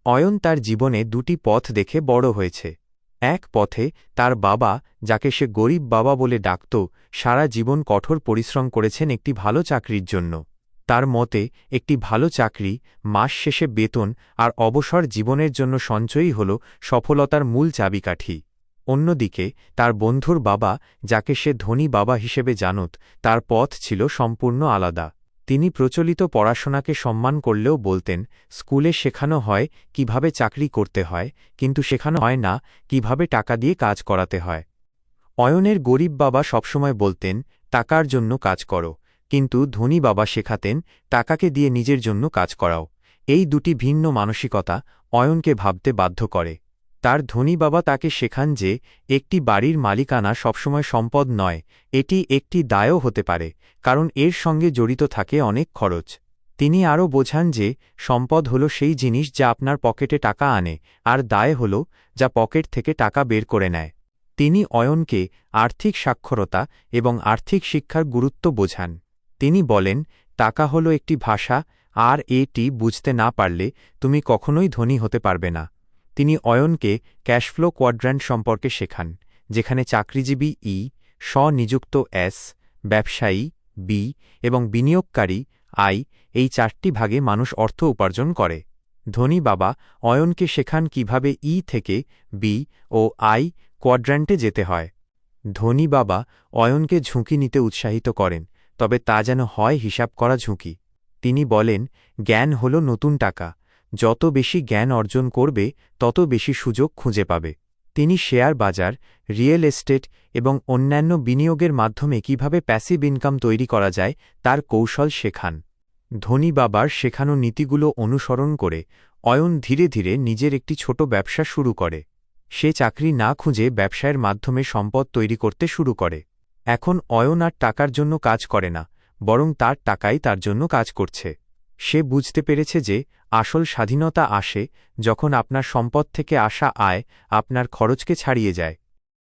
অয়ন তার জীবনে দুটি পথ দেখে বড় হয়েছে। এক পথে তার বাবা, যাকে সে গরিব বাবা বলে ডাকত, সারা জীবন কঠোর পরিশ্রম করেছেন একটি ভালো চাকরির জন্য। তার মতে একটি ভালো চাকরি, মাস শেষে বেতন আর অবসর জীবনের জন্য সঞ্চয়ই হল সফলতার মূল চাবিকাঠি। অন্যদিকে তার বন্ধুর বাবা, যাকে সে ধনী বাবা হিসেবে জানত, তার পথ ছিল সম্পূর্ণ আলাদা। তিনি প্রচলিত পড়াশোনাকে সম্মান করলেও বলতেন, স্কুলে শেখানো হয় কিভাবে চাকরি করতে হয়, কিন্তু শেখানো হয় না কিভাবে টাকা দিয়ে কাজ করাতে হয়। অয়নের গরিব বাবা সবসময় বলতেন, টাকার জন্য কাজ করো, কিন্তু ধনী বাবা শেখাতেন, টাকাকে দিয়ে নিজের জন্য কাজ করাও। এই দুটি ভিন্ন মানসিকতা অয়নকে ভাবতে বাধ্য করে। তার ধনী বাবা তাকে শেখান যে একটি বাড়ির মালিকানা সবসময় সম্পদ নয়, এটি একটি দায়ও হতে পারে, কারণ এর সঙ্গে জড়িত থাকে অনেক খরচ। তিনি আরও বোঝান যে সম্পদ হল সেই জিনিস যা আপনার পকেটে টাকা আনে, আর দায় হল যা পকেট থেকে টাকা বের করে নেয়। তিনি অয়নকে আর্থিক সাক্ষরতা এবং আর্থিক শিক্ষার গুরুত্ব বোঝান। তিনি বলেন, টাকা হল একটি ভাষা, আর এটি বুঝতে না পারলে তুমি কখনোই ধনী হতে পারবে না। তিনি অয়নকে ক্যাশফ্লো কোয়াড্র্যান্ট সম্পর্কে শেখান, যেখানে চাকরিজীবী ই, স্বনিযুক্ত এস, ব্যবসায়ী বি এবং বিনিয়োগকারী আই, এই চারটি ভাগে মানুষ অর্থ উপার্জন করে। ধনী বাবা অয়নকে শেখান কিভাবে ই থেকে বি ও আই কোয়াড্র্যান্টে যেতে হয়। ধনী বাবা অয়নকে ঝুঁকি নিতে উৎসাহিত করেন, তবে তা যেন হয় হিসাব করা ঝুঁকি। তিনি বলেন, জ্ঞান হল নতুন টাকা, যত বেশি জ্ঞান অর্জন করবে তত বেশি সুযোগ খুঁজে পাবে। তিনি শেয়ার বাজার, রিয়েল এস্টেট এবং অন্যান্য বিনিয়োগের মাধ্যমে কিভাবে প্যাসিভ ইনকাম তৈরি করা যায় তার কৌশল শেখান। ধনী বাবার শেখানো নীতিগুলো অনুসরণ করে অয়ন ধীরে ধীরে নিজের একটি ছোট ব্যবসা শুরু করে। সে চাকরি না খুঁজে ব্যবসায়ের মাধ্যমে সম্পদ তৈরি করতে শুরু করে। এখন অয়ন আর টাকার জন্য কাজ করে না, বরং তার টাকাই তার জন্য কাজ করছে। সে বুঝতে পেরেছে যে আসল স্বাধীনতা আসে যখন আপনার সম্পদ থেকে আসা আয় আপনার খরচকে ছাড়িয়ে যায়।